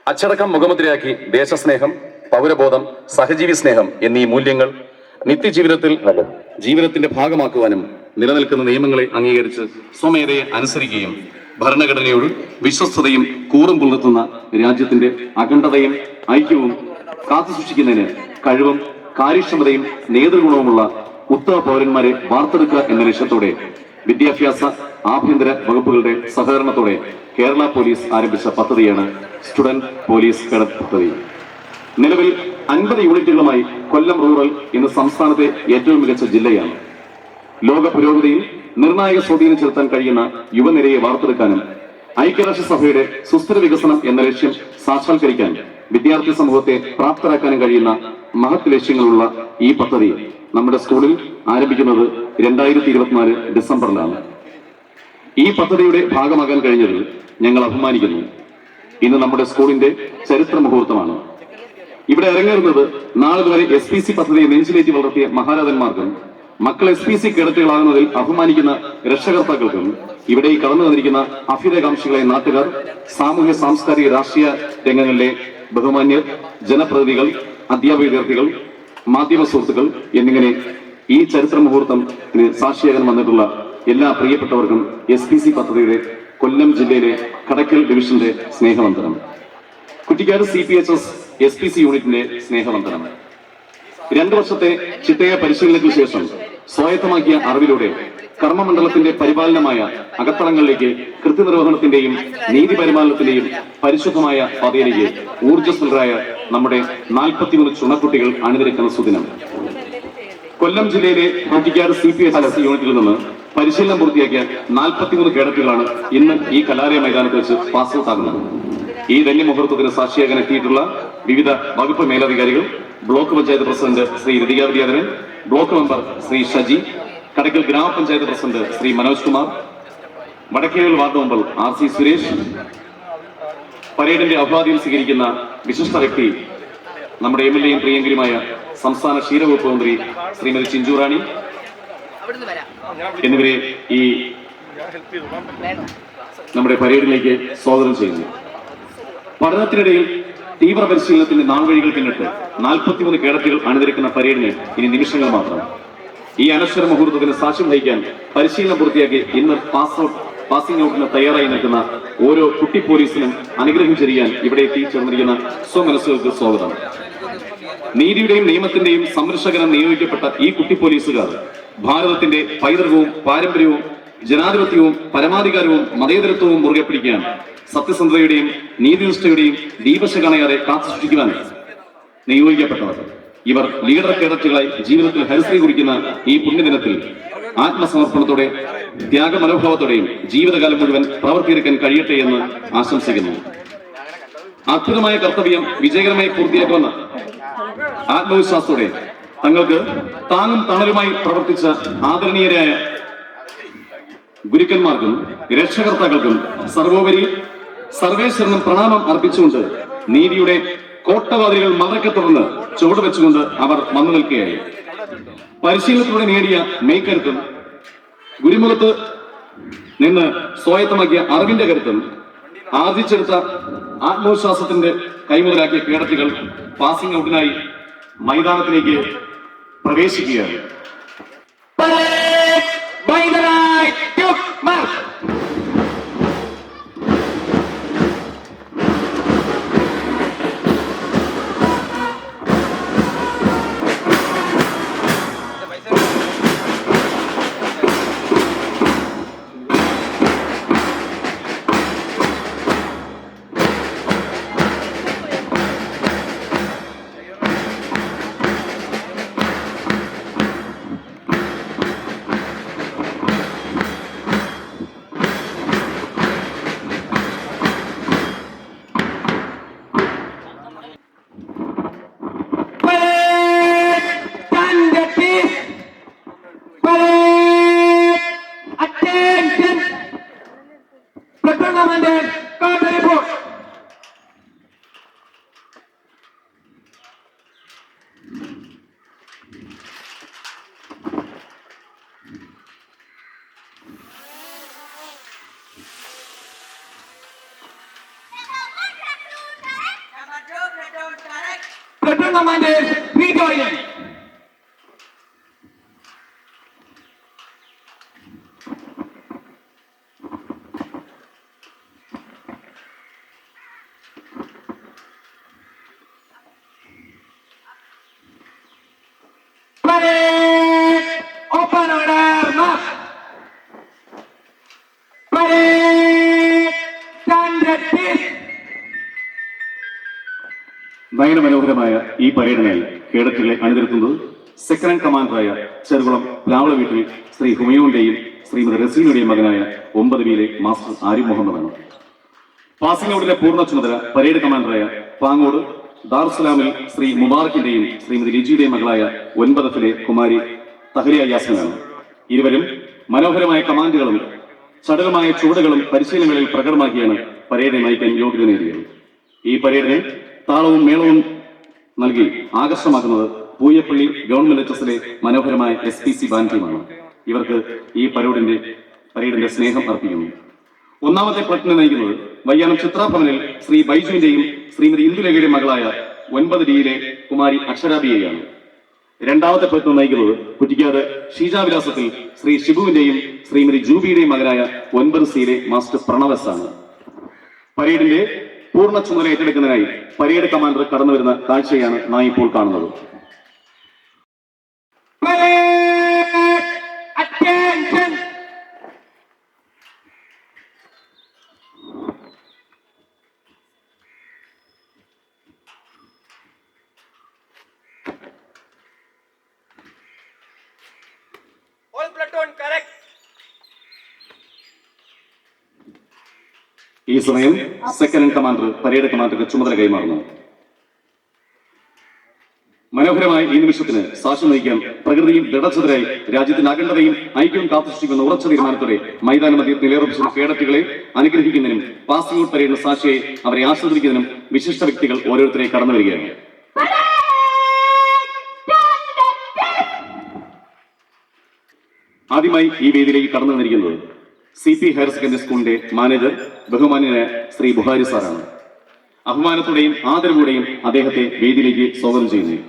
അച്ചടക്കം മുഖമുദ്രയാക്കി ദേശസ്നേഹം, പൗരബോധം, സഹജീവി സ്നേഹം എന്നീ മൂല്യങ്ങൾ ജീവിതത്തിന്റെ ഭാഗമാക്കുവാനും നിലനിൽക്കുന്ന നിയമങ്ങളെ അംഗീകരിച്ച് സ്വമേധയെ അനുസരിക്കുകയും ഭരണഘടനയോട് വിശ്വസ്തതയും കൂറും പുലർത്തുന്ന രാജ്യത്തിന്റെ അഖണ്ഡതയും ഐക്യവും കാത്തുസൂക്ഷിക്കുന്നതിന് കഴിവും കാര്യക്ഷമതയും നേതൃഗുണവുമുള്ള ഉത്തമ പൗരന്മാരെ വാർത്തെടുക്കുക എന്ന ലക്ഷ്യത്തോടെ വിദ്യാഭ്യാസ ആഭ്യന്തര വകുപ്പുകളുടെ സഹകരണത്തോടെ കേരള പോലീസ് ആരംഭിച്ച പദ്ധതിയാണ് സ്റ്റുഡന്റ് പോലീസ് കേഡറ്റ് പദ്ധതി. നിലവിൽ 50 യൂണിറ്റുകളുമായി കൊല്ലം റൂറൽ ഇന്ന് സംസ്ഥാനത്തെ ഏറ്റവും മികച്ച ജില്ലയാണ്. ലോക പുരോഗതിയിൽ നിർണായക സ്വാധീനം ചെലുത്താൻ കഴിയുന്ന യുവനിരയെ വാർത്തെടുക്കാനും ഐക്യരാഷ്ട്രസഭയുടെ സുസ്ഥിര വികസനം എന്ന ലക്ഷ്യം സാക്ഷാത്കരിക്കാൻ വിദ്യാർത്ഥി സമൂഹത്തെ പ്രാപ്തരാക്കാനും കഴിയുന്ന മഹത് ലക്ഷ്യങ്ങളുള്ള ഈ പദ്ധതി നമ്മുടെ സ്കൂളിൽ ആരംഭിക്കുന്നത് 2024 ഡിസംബറിലാണ്. ഈ പദ്ധതിയുടെ ഭാഗമാകാൻ കഴിഞ്ഞതിൽ ഞങ്ങൾ അഭിമാനിക്കുന്നു. ഇന്ന് നമ്മുടെ സ്കൂളിന്റെ ചരിത്ര മുഹൂർത്തമാണ്. ഇവിടെ ഇറങ്ങേറുന്നത് നാളെ വരെ SPC പദ്ധതിയെ നെഞ്ചിലേറ്റി വളർത്തിയ മഹാരാജന്മാർക്കും മക്കൾ SPC കേഡറ്റുകളാകുന്നതിൽ അഭിമാനിക്കുന്ന രക്ഷകർത്താക്കൾക്കും ഇവിടെ ഈ കടന്നു വന്നിരിക്കുന്ന അഭ്യുദയകാംക്ഷികളായ നാട്ടുകാർ, സാമൂഹ്യ സാംസ്കാരിക രാഷ്ട്രീയ രംഗങ്ങളിലെ ബഹുമാന്യർ, ജനപ്രതിനിധികൾ, അധ്യാപക വിദ്യാർത്ഥികൾ, മാധ്യമ സുഹൃത്തുക്കൾ എന്നിങ്ങനെ ഈ ചരിത്ര മുഹൂർത്തത്തിന് സാക്ഷിയാകാൻ വന്നിട്ടുള്ള എല്ലാ പ്രിയപ്പെട്ടവർക്കും SPC പദ്ധതിയുടെ കൊല്ലം ജില്ലയിലെ കടക്കൽ ഡിവിഷന്റെ സ്നേഹവന്ദനം. കുറ്റിക്കാട് CPHS SPC യൂണിറ്റിന്റെ സ്നേഹവന്ദനം. 2 വർഷത്തെ ചിട്ടയ പരിശീലനത്തിന് ശേഷം സ്വായത്തമാക്കിയ അറിവിലൂടെ കർമ്മമണ്ഡലത്തിന്റെ പരിപാലനമായ അകത്തളങ്ങളിലേക്ക് കൃത്യനിർവഹണത്തിന്റെയും നീതി പരിപാലനത്തിന്റെയും പരിശുദ്ധമായ പാതയിലേക്ക് ഊർജ്ജസ്വലരായ നമ്മുടെ 43 ചുണക്കുട്ടികൾ അണിനിരക്കുന്ന സുദിനം. കൊല്ലം ജില്ലയിലെ കുറ്റിക്കാട് CPHS യൂണിറ്റിൽ നിന്ന് പരിശീലനം പൂർത്തിയാക്കിയ 43 കേഡറ്റുകളാണ് ഇന്ന് ഈ കലാലയ മൈതാനത്ത് വെച്ച് പാസ് ഔട്ട് ആകുന്നത്. ഈ ധന്യമുഹൂർത്തത്തിന് സാക്ഷിയാകാൻ എത്തിയിട്ടുള്ള വിവിധ വകുപ്പ് മേലധികാരികൾ, block panchayat president Shri Ratika Vidyadharan, block member Shri Shaji, Kadakkal ഗ്രാമപഞ്ചായത്ത് president Shri Manoj Kumar, Vadakkel ward member RC Suresh, പരേഡിന്റെ അഭിവാദ്യം സ്വീകരിക്കുന്ന വിശിഷ്ട വ്യക്തി നമ്മുടെ MLA പ്രിയങ്കരിയുമായ സംസ്ഥാന ക്ഷീരവകുപ്പ് മന്ത്രി ശ്രീമതി ചിഞ്ചുറാണി എന്നിവരെ ഈ നമ്മുടെ പരേഡിലേക്ക് സ്വാഗതം ചെയ്യുന്നു. പഠനത്തിനിടയിൽ തീവ്ര പരിശീലനത്തിന്റെ നാൾവഴികൾ പിന്നിട്ട് 43 കേഡറ്റുകൾ അണിനിരക്കുന്ന പരേഡിന് ഇനി നിമിഷങ്ങൾ മാത്രം. ഈ അനശ്വര മുഹൂർത്തത്തിന് സാക്ഷ്യം വഹിക്കാൻ പരിശീലനം പൂർത്തിയാക്കി ഇന്ന് പാസിംഗ് ഔട്ടിന് തയ്യാറായി നിൽക്കുന്ന ഓരോ കുട്ടി പോലീസിനും അനുഗ്രഹം ചെറിയാൻ ഇവിടെ എത്തിച്ചേർന്നിരിക്കുന്ന സ്വമനസ്സുകൾക്ക് സ്വാഗതം. നീതിയുടെയും നിയമത്തിന്റെയും സംരക്ഷകനം നിയോഗിക്കപ്പെട്ട ഈ കുട്ടി പോലീസുകാർ ഭാരതത്തിന്റെ പൈതൃകവും പാരമ്പര്യവും ജനാധിപത്യവും പരമാധികാരവും മതേതരത്വവും മുറുകെ പിടിക്കാൻ സത്യസന്ധതയുടെയും നീതിനിഷ്ഠയുടെയും ദീപശ കാണയാതെ കാത്തുസൂക്ഷിക്കുവാൻ നിയോഗിക്കപ്പെട്ടവർ. ഇവർ ലീഡർ കേഡറ്റുകളായി ജീവിതത്തിൽ ഹരിശ്രീ കുറിക്കുന്ന ഈ പുണ്യദിനത്തിൽ ആത്മസമർപ്പണത്തോടെ ത്യാഗമനോഭാവത്തോടെയും ജീവിതകാലം മുഴുവൻ പ്രവർത്തിയെടുക്കാൻ കഴിയട്ടെ എന്ന് ആശംസിക്കുന്നു. അത്ഭുതമായ കർത്തവ്യം വിജയകരമായി പൂർത്തിയാക്കുമെന്ന ആത്മവിശ്വാസത്തോടെ തങ്ങൾക്ക് താങ്ങും തണലുമായി പ്രവർത്തിച്ച ആദരണീയരായ ഗുരുക്കന്മാർക്കും രക്ഷകർത്താക്കൾക്കും സർവോപരി സർവേശ്വരനും പ്രണാമം അർപ്പിച്ചുകൊണ്ട് നീതിയുടെ കോട്ടവാതിലുകൾ മറക്കെ തുറന്ന് ചുവടുവെച്ചുകൊണ്ട് അവർ വന്നു നിൽക്കുകയായി. പരിശീലനത്തിലൂടെ നേടിയ മെയ്ക്കരുത്തും ഗുരുമുഖത്ത് നിന്ന് സ്വായത്തമാക്കിയ അറിവിന്റെ കരുത്തും ആർജിച്ചെടുത്ത ആത്മവിശ്വാസത്തിന്റെ കൈമുതലാക്കിയ കേഡറ്റുകൾ പാസിംഗ് ഔട്ടിനായി മൈതാനത്തിലേക്ക് പ്രവേശിക്കുകയാണ്. Section commanders rejoining. Parade! Open order, march! Parade! Standard peace! നയനമനോഹരമായ ഈ പരേഡിനായി കേഡറ്റുകളെ അണിനിരത്തുന്നത് സെക്കൻഡ് കമാൻഡറായ ചെറുകുളം പ്ലാവള വീട്ടിൽ ശ്രീ ഹുമയൂണിന്റെയും ശ്രീമതി റസീനയുടെയും മകനായ 9 മാസ്റ്റർ ആരിഫ് മുഹമ്മദാണ്. പാസിംഗ് ഔട്ടിലെ പൂർണ്ണ ചുമതല പരേഡ് കമാൻഡറായ പാങ്ങോട് ദാറുസലാമിൽ ശ്രീ മുബാറക്കിന്റെയും ശ്രീമതി ലിജിയുടെയും മകളായ 9 കുമാരി തഹരിയ യാസ്മിനാണ്. ഇരുവരും മനോഹരമായ കമാൻഡുകളും ചടുലമായ ചുവടുകളും പരിശീലനങ്ങളിൽ പ്രകടമാക്കിയാണ് പരേഡ് നയിക്കാൻ യോഗ്യത നേടിയത്. ഈ പരേഡിന് താളവും മേളവും നൽകി ആകർഷമാക്കുന്നത് പൂയപ്പള്ളി ഗവൺമെന്റ് എച്ച് മനോഹരമായ SPC ബാൻഡ് ടീമാണ്. ഇവർക്ക് ഈ പരേഡിന്റെ സ്നേഹം അർപ്പിക്കുന്നു. ഒന്നാമത്തെ പ്ലറ്റിനെ നയിക്കുന്നത് വയ്യാനം ചിത്രാഭവനിൽ ശ്രീ ബൈജുവിന്റെയും ശ്രീമതി ഇന്ദുലേഖയുടെയും മകളായ 9D കുമാരി അക്ഷരാബിയെയാണ്. രണ്ടാമത്തെ പ്ലറ്റിനെ നയിക്കുന്നത് കുറ്റിക്കാട് ഷീജാവിലാസത്തിൽ ശ്രീ ഷിബുവിന്റെയും ശ്രീമതി ജൂബിയുടെയും മകനായ 9C മാസ്റ്റർ പ്രണവസ് ആണ്. പരേഡിന്റെ പൂർണ്ണ ചുമതല ഏറ്റെടുക്കുന്നതിനായി പരേഡ് കമാൻഡർ കടന്നു വരുന്ന കാഴ്ചയാണ് നാം ഇപ്പോൾ കാണുന്നത്. All platoon correct. ഈ സമയം സെക്കൻഡ് കമാൻഡർ പരേഡ് കമാൻഡർക്ക് ചുമതല കൈമാറുന്നു. മനോഹരമായ ഈ നിമിഷത്തിന് സാക്ഷ്യം വഹിക്കാൻ പ്രകൃതിയും ദൃഢചതുരായി രാജ്യത്തിന്റെ അഖണ്ഡതയും ഐക്യവും കാത്തുസൂക്ഷിക്കുന്ന ഉറച്ച തീരുമാനത്തോടെ മൈതാന മധ്യത്തിൽ നിലയുറപ്പിച്ച കേഡറ്റുകളെ അനുഗ്രഹിക്കുന്നതിനും പാസിംഗ് ഔട്ട് പരേഡിന് സാക്ഷിയെ അവരെ ആസ്വദിക്കുന്നതിനും വിശിഷ്ട വ്യക്തികൾ ഓരോരുത്തരെ കടന്നു വരികയാണ്. ആദ്യമായി ഈ വേദിയിലേക്ക് കടന്നു വന്നിരിക്കുന്നത് CP ഹയർ സെക്കൻഡറി സ്കൂളിന്റെ മാനേജർ ബഹുമാന്യനായ ശ്രീ ബുഹാരി സാറാണ്. അഭിമാനത്തോടെയും ആദരവോടെയും അദ്ദേഹത്തെ വേദിയിലേക്ക് സ്വാഗതം ചെയ്യുന്നു.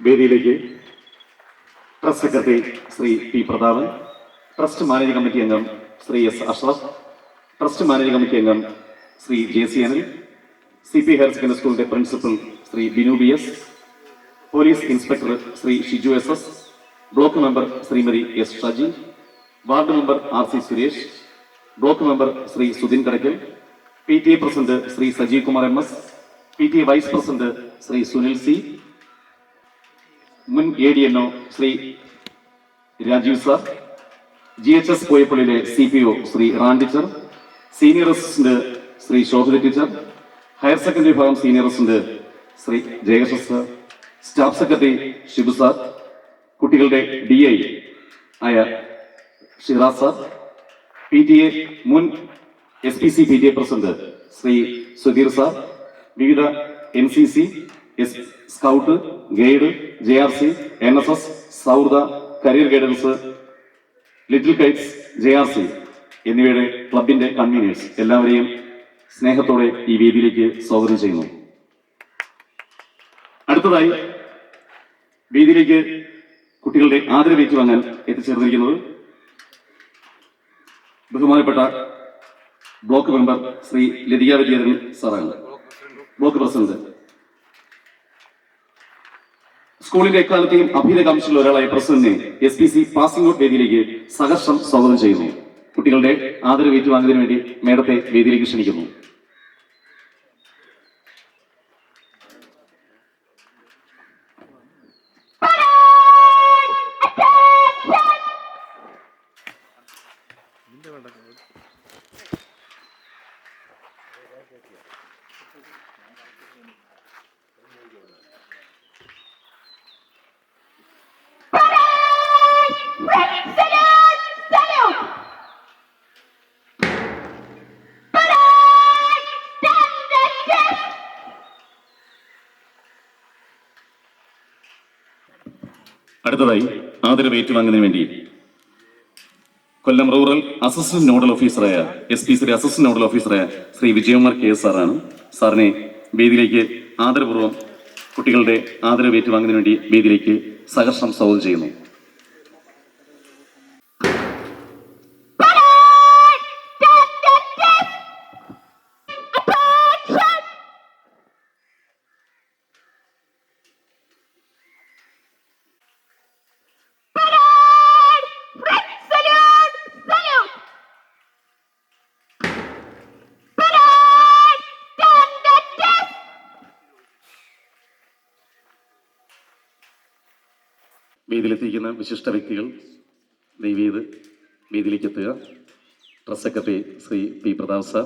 വേദിയിലേക്ക് trust secretary Shri P. Prathapan, trust managing committee അംഗം Shri S. Ashraf, trust managing committee അംഗം Shri JC Anil, CP higher secondary സ്കൂളിന്റെ principal Shri Binu BS, police inspector Shri Shiju SS, block member Shrimati S. Shaji, ward member RC Suresh, block member Shri Sudhin Kadakkal, PTA president Shri Sajeev Kumar MS, PTA vice president Shri Sunil C, മുൻ ADNO Shri Rajeev sir, GHS പോയപ്പള്ളിയിലെ CPO Shri റാൻ teacher, senior assistant Shri Shobhitha teacher, higher secondary വിഭാഗം senior assistant Shri Jayakrishna sir, staff secretary Shibu sir, കുട്ടികളുടെ DI ആയ Shiraz sir, PTA മുൻ SPC PTA president Shri Sudheer sir, വിവിധ NCC, scout, guide, JRC, NSS, സൗഹൃദ, career guidance, little kites, JRC എന്നിവയുടെ ക്ലബിന്റെ കൺവീനേഴ്സ് എല്ലാവരെയും സ്നേഹത്തോടെ ഈ വേദിയിലേക്ക് സ്വാഗതം ചെയ്യുന്നു. അടുത്തതായി വേദിയിലേക്ക് കുട്ടികളുടെ ആദരവ് ഏറ്റുവാങ്ങാൻ എത്തിച്ചേർന്നിരിക്കുന്നത് ബഹുമാനപ്പെട്ട ബ്ലോക്ക് മെമ്പർ ശ്രീ ലതിക വിജയൻ സാറാണ്. Block president. സ്കൂളിന്റെ എക്കാലത്തെയും അഭ്യുദയകാംക്ഷിയുള്ള ഒരാളായ പ്രസിഡന്റിനെ SPC പാസിംഗ് ഔട്ട് വേദിയിലേക്ക് സഹർഷം സ്വാഗതം ചെയ്യുന്നു. കുട്ടികളുടെ ആദരവ് ഏറ്റുവാങ്ങുന്നതിന് വേണ്ടി മേഡത്തെ വേദിയിലേക്ക് ക്ഷണിക്കുന്നു. അടുത്തതായി ആദരവ് ഏറ്റുവാങ്ങുന്നതിന് വേണ്ടി കൊല്ലം റൂറൽ അസിസ്റ്റന്റ് നോഡൽ ഓഫീസറായ SPC അസിസ്റ്റന്റ് നോഡൽ ഓഫീസറായ ശ്രീ വിജയകുമാർ KS സാറാണ്. സാറിനെ വേദിയിലേക്ക് ആദരപൂർവ്വം കുട്ടികളുടെ ആദരവ് ഏറ്റുവാങ്ങുന്നതിന് വേണ്ടി വേദിയിലേക്ക് സഹർഷം സ്വാഗതം ചെയ്യുന്നു. വേദിയിലെത്തിയിരിക്കുന്ന വിശിഷ്ട വ്യക്തികൾ ദയവേത് വേദിയിലേക്ക് എത്തുക. Trust secretary Shri P. Pratap sir,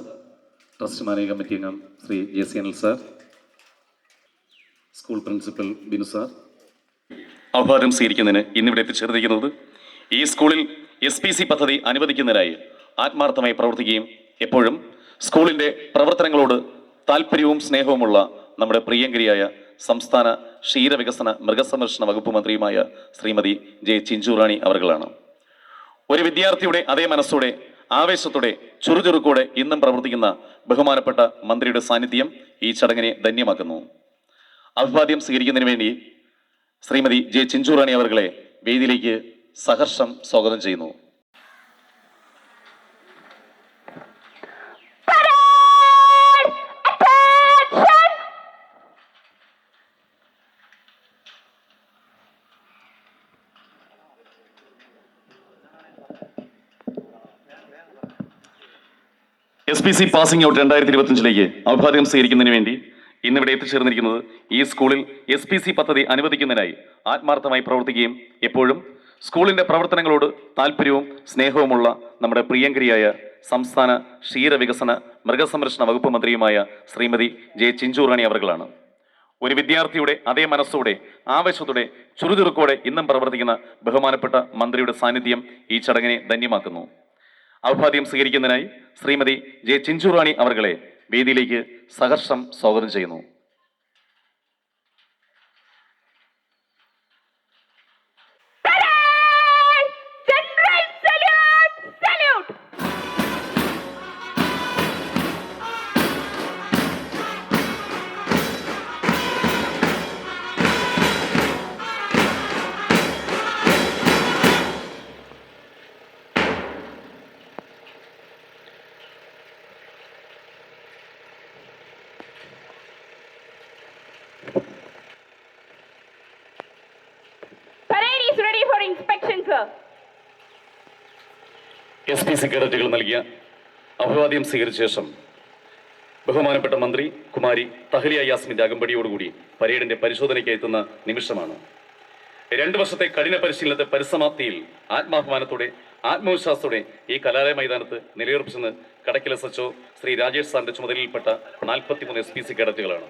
trust managing committee അംഗം Shri JC Anil sir, school principal Binu sir. ആഹ്വാനം സ്വീകരിക്കുന്നതിന് ഇന്നിവിടെ എത്തിച്ചേർന്നിരിക്കുന്നത് ഈ സ്കൂളിൽ SPC പദ്ധതി അനുവദിക്കുന്നതിനായി ആത്മാർത്ഥമായി പ്രവർത്തിക്കുകയും എപ്പോഴും സ്കൂളിൻ്റെ പ്രവർത്തനങ്ങളോട് താല്പര്യവും സ്നേഹവുമുള്ള നമ്മുടെ പ്രിയങ്കരിയായ സംസ്ഥാന ക്ഷീരവികസന മൃഗസംരക്ഷണ വകുപ്പ് മന്ത്രിയുമായ ശ്രീമതി J. ചിഞ്ചുറാണി അവർകളാണ്. ഒരു വിദ്യാർത്ഥിയുടെ അതേ മനസ്സോടെ ആവേശത്തോടെ ചുറുചുറുക്കോടെ ഇന്നും പ്രവർത്തിക്കുന്ന ബഹുമാനപ്പെട്ട മന്ത്രിയുടെ സാന്നിധ്യം ഈ ചടങ്ങിനെ ധന്യമാക്കുന്നു. അഭിവാദ്യം സ്വീകരിക്കുന്നതിന് വേണ്ടി ശ്രീമതി J. ചിഞ്ചുറാണി അവർകളെ വേദിയിലേക്ക് സഹർഷം സ്വാഗതം ചെയ്യുന്നു. SPC പാസിംഗ് ഔട്ട് 2025 അഭിവാദ്യം സ്വീകരിക്കുന്നതിന് വേണ്ടി ഇന്നിവിടെ എത്തിച്ചേർന്നിരിക്കുന്നത് ഈ സ്കൂളിൽ SPC പദ്ധതി അനുവദിക്കുന്നതിനായി ആത്മാർത്ഥമായി പ്രവർത്തിക്കുകയും എപ്പോഴും സ്കൂളിന്റെ പ്രവർത്തനങ്ങളോട് താല്പര്യവും സ്നേഹവുമുള്ള നമ്മുടെ പ്രിയങ്കരിയായ സംസ്ഥാന ക്ഷീരവികസന മൃഗസംരക്ഷണ വകുപ്പ് മന്ത്രിയുമായ ശ്രീമതി J. ചിഞ്ചുറാണി അവർകളാണ്. ഒരു വിദ്യാർത്ഥിയുടെ അതേ മനസ്സോടെ ആവേശത്തോടെ ചുറുചുറുക്കോടെ ഇന്നും പ്രവർത്തിക്കുന്ന ബഹുമാനപ്പെട്ട മന്ത്രിയുടെ സാന്നിധ്യം ഈ ചടങ്ങിനെ ധന്യമാക്കുന്നു. അഭിവാദ്യം സ്വീകരിക്കുന്നതിനായി ശ്രീമതി J. ചിഞ്ചുറാണി അവർകളെ വേദിയിലേക്ക് സഹർഷം സ്വാഗതം ചെയ്യുന്നു. Ready for inspection, sir. SPC കേഡറ്റുകൾ നൽകിയ അഭിവാദ്യം സ്വീകരിച്ച ശേഷം ബഹുമാനപ്പെട്ട മന്ത്രി കുമാരി തഹലിയ യാസ്മിന്റെ അകമ്പടിയോടുകൂടി പരേഡിന്റെ പരിശോധനയ്ക്ക് എത്തുന്ന നിമിഷമാണ്. 2 വർഷത്തെ കഠിന പരിശീലനത്തെ പരിസമാപ്തിയിൽ ആത്മാഭിമാനത്തോടെ ആത്മവിശ്വാസത്തോടെ ഈ കലാലയ മൈതാനത്ത് നിലയുറപ്പിച്ചെന്ന് കടക്കൽ SHO ശ്രീ രാജേഷ് സാറിന്റെ ചുമതലയിൽപ്പെട്ട 43 SPC കേഡറ്റുകളാണ്.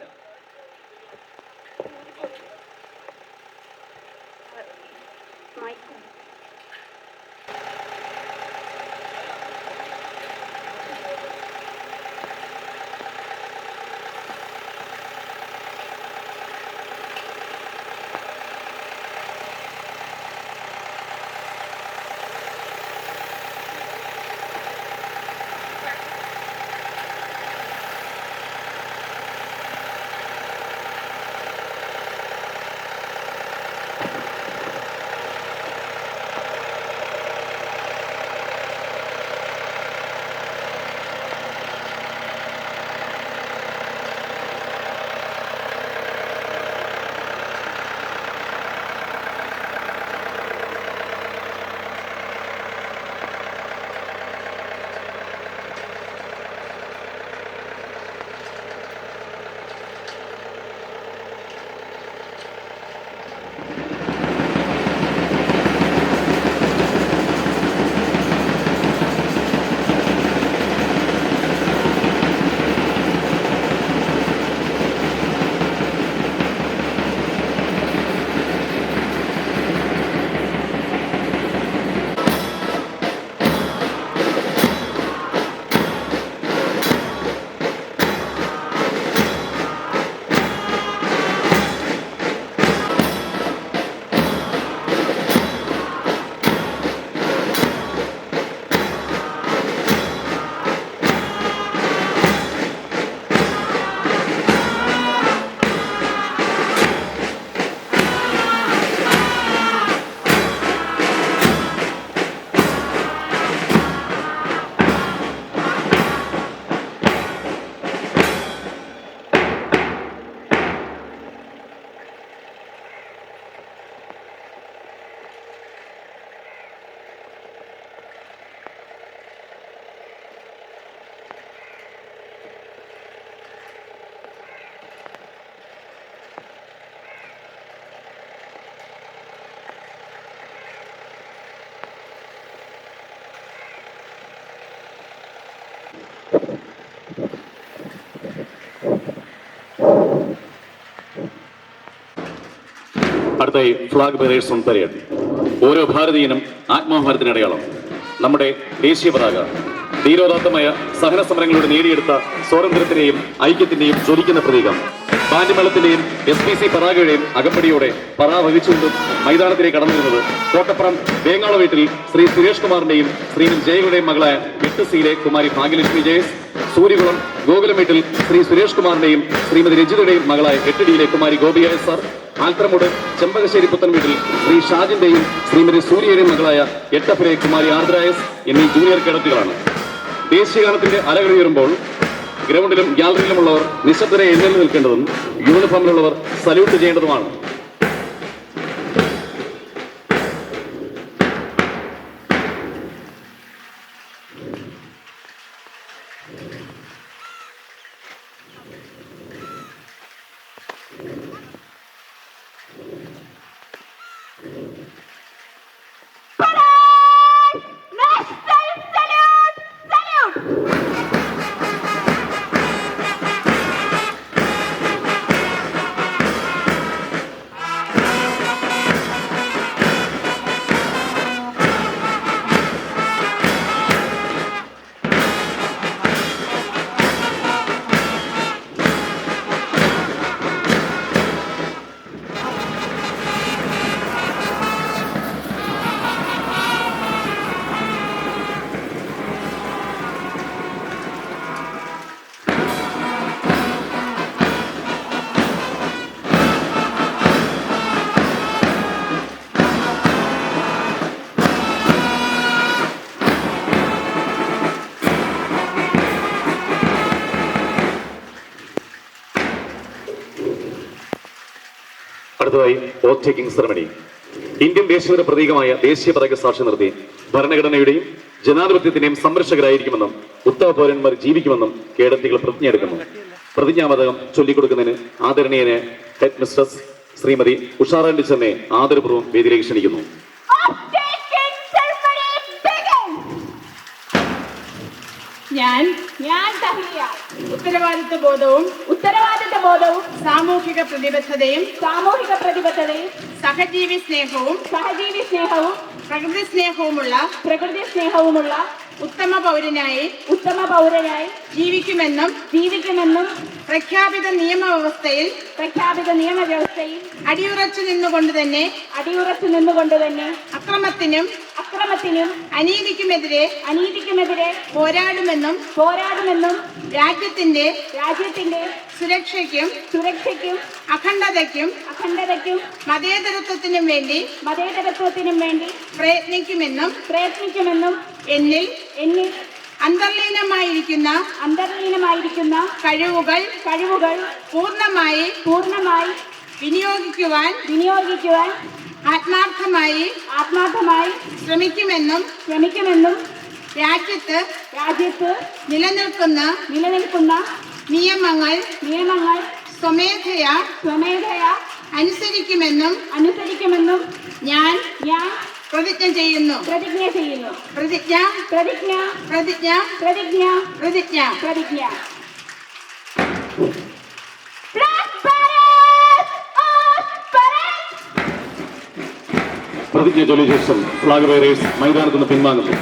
അടുത്തായി ഫ്ലാഗ് ബെറേഴ്സ് ഓൺ പരേഡ്. ഓരോ ഭാരതീയനും ആത്മാഭിമാനത്തിന് അടയാളം. നമ്മുടെ ദേശീയ പതാക ധീരോദാത്തമായ സഹന സമരങ്ങളിലൂടെ നേടിയെടുത്ത സ്വാതന്ത്ര്യത്തിന്റെയും ഐക്യത്തിന്റെയും ജ്വലിക്കുന്ന പ്രതീകം. ബാൻഡ്മേളത്തിന്റെയും SPC പതാകയുടെയും അകമ്പടിയോടെ പറ വഹിച്ചുകൊണ്ടും മൈതാനത്തിലേക്ക് കടന്നു വരുന്നത് കോട്ടപ്പുറം വേങ്ങാള വീട്ടിൽ ശ്രീ സുരേഷ് കുമാറിന്റെയും ശ്രീമതി ജയകളുടെയും മകളായ 8C കുമാരി ഭാഗ്യലക്ഷ്മി ജയസ്, സൂര്യകുളം ഗോകുലം വീട്ടിൽ ശ്രീ സുരേഷ് കുമാറിന്റെയും ശ്രീമതി രജിതയുടെയും മകളായ 8D കുമാരി ഗോപിയായ സാർ, ആൽത്തറമൂട് ചെമ്പകശ്ശേരി പുത്തൻ വീട്ടിൽ ശ്രീ ഷാജിന്റെയും ശ്രീമതി സൂര്യയുടെയും മകളായ 8F കുമാരി ആർദ്രായസ് എന്നീ ജൂനിയർ കേഡറ്റുകളാണ്. ദേശീയഗാനത്തിന്റെ അലകളുയരുമ്പോൾ ഗ്രൗണ്ടിലും ഗ്യാലറിയിലുമുള്ളവർ നിശബ്ദരെ എഴുന്നേറ്റ് നിൽക്കേണ്ടതും യൂണിഫോമിലുള്ളവർ സല്യൂട്ട് ചെയ്യേണ്ടതുമാണ്. അടുത്തതായി ഓത്ത് ടേക്കിംഗ് സെറമണി. ഇന്ത്യൻ ദേശീയതയുടെ പ്രതീകമായ ദേശീയ പതാക സാക്ഷ്യം നിർത്തി ഭരണഘടനയുടെയും ജനാധിപത്യത്തിന്റെയും സംരക്ഷകരായിരിക്കുമെന്നും ഉത്തമ പൗരന്മാർ ജീവിക്കുമെന്നും കേഡറ്റുകൾ പ്രതിജ്ഞയെടുക്കുന്നു. പ്രതിജ്ഞാപതകം ചൊല്ലിക്കൊടുക്കുന്നതിന് ആദരണീയനെ ഹെഡ് മിസ്ട്രസ് ശ്രീമതി ഉഷാറാ ടീച്ചറിനെ ആദരപൂർവ്വം വേദിയിലേക്ക് ക്ഷണിക്കുന്നു. ഞാൻ തഹിയ ഉത്തരവാദിത്വ ബോധവും സാമൂഹിക പ്രതിബദ്ധതയും സഹജീവി സ്നേഹവും പ്രകൃതി സ്നേഹവുമുള്ള ഉത്തമ പൗരനായി ജീവിക്കുമെന്നും പ്രഖ്യാപിത നിയമവ്യവസ്ഥയിൽ അടിയുറച്ചു നിന്നുകൊണ്ട് തന്നെ അക്രമത്തിനും അനീതിക്കുമെതിരെ പോരാടുമെന്നും രാജ്യത്തിന്റെ സുരക്ഷയ്ക്കും അഖണ്ഡതയ്ക്കും മതേതരത്വത്തിനും വേണ്ടി പ്രയത്നിക്കുമെന്നും എന്നിൽ അന്തർലീനമായിരിക്കുന്ന കഴിവുകൾ പൂർണ്ണമായി വിനിയോഗിക്കുവാൻ ആത്മാർത്ഥമായി ശ്രമിക്കുമെന്നും രാജ്യത്ത് നിലനിൽക്കുന്ന നിയമങ്ങൾ സ്വമേധയാ അനുസരിക്കുമെന്നും ഞാൻ പ്രതിജ്ഞ ചെയ്യുന്നു. പ്രതിജ്ഞ ചൊല്ലിയ ശേഷം ഫ്ലാഗ് ബെയറേഴ്സ് മൈതാനത്ത് നിന്ന് പിൻവാങ്ങുന്നു.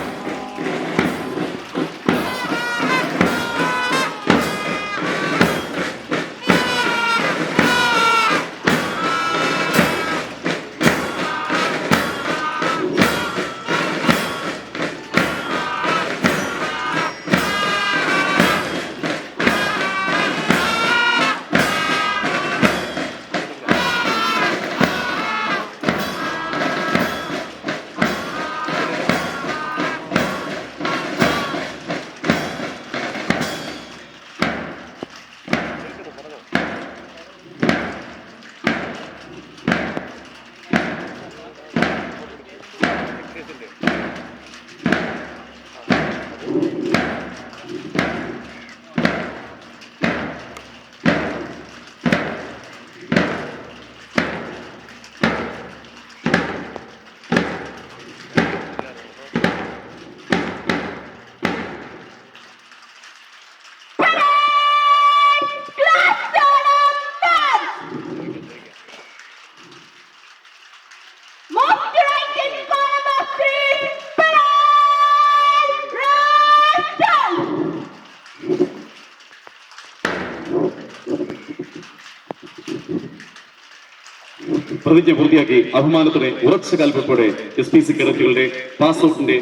പ്രതിജ്ഞ പൂർത്തിയാക്കി അഭിമാനത്തോടെ ഉറച്ച കാൽവെപ്പോടെ SPC കേഡറ്റുകളുടെ പാസ് ഔട്ടിന്റെ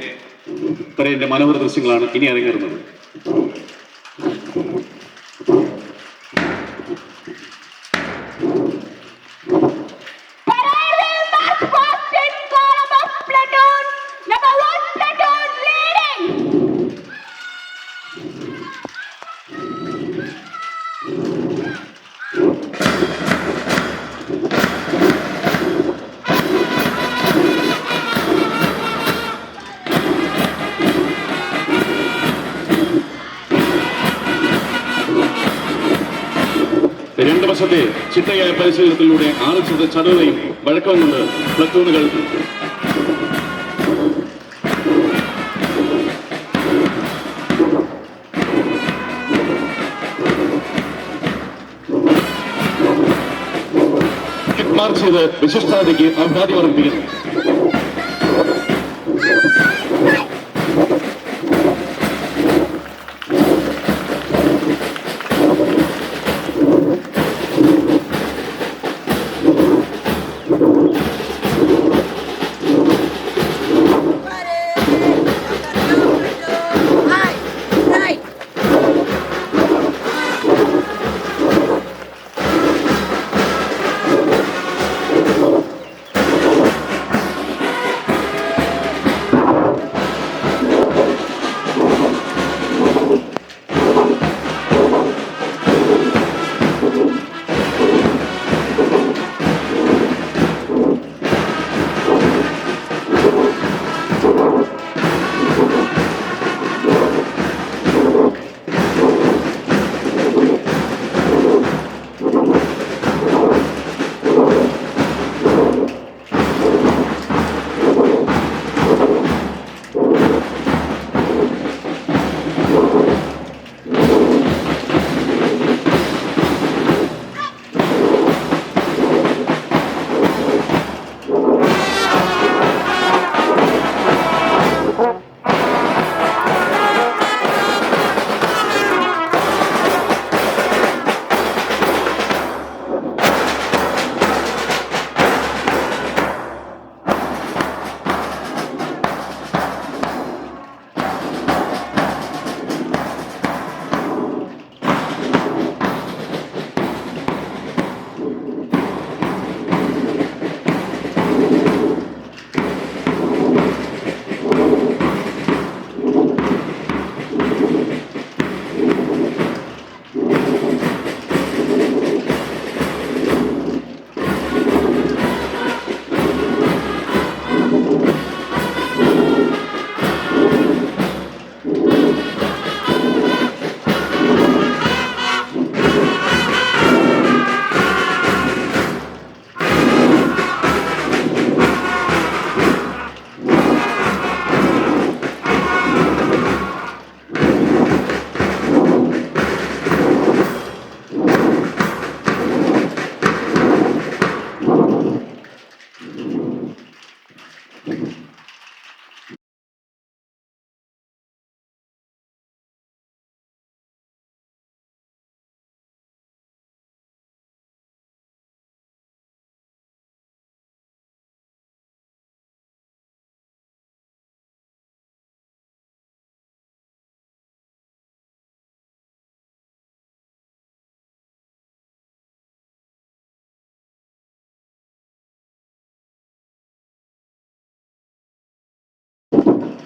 പരേഡിന്റെ മനോഹര ദൃശ്യങ്ങളാണ് ഇനി അരങ്ങേറുന്നത്. Parade will march first in column of platoon. Number 1 platoon leading. രണ്ട് വർഷത്തെ ചിട്ടയായ പരിശീലനത്തിലൂടെ ആർജിച്ച ചടുലതയും വഴക്കവും കൊണ്ട് പ്ലറ്റൂണുകൾ മാർച്ച് ചെയ്ത് വിശിഷ്ടാതിഥിക്ക് അഭിവാദ്യം അർപ്പിക്കുന്നു.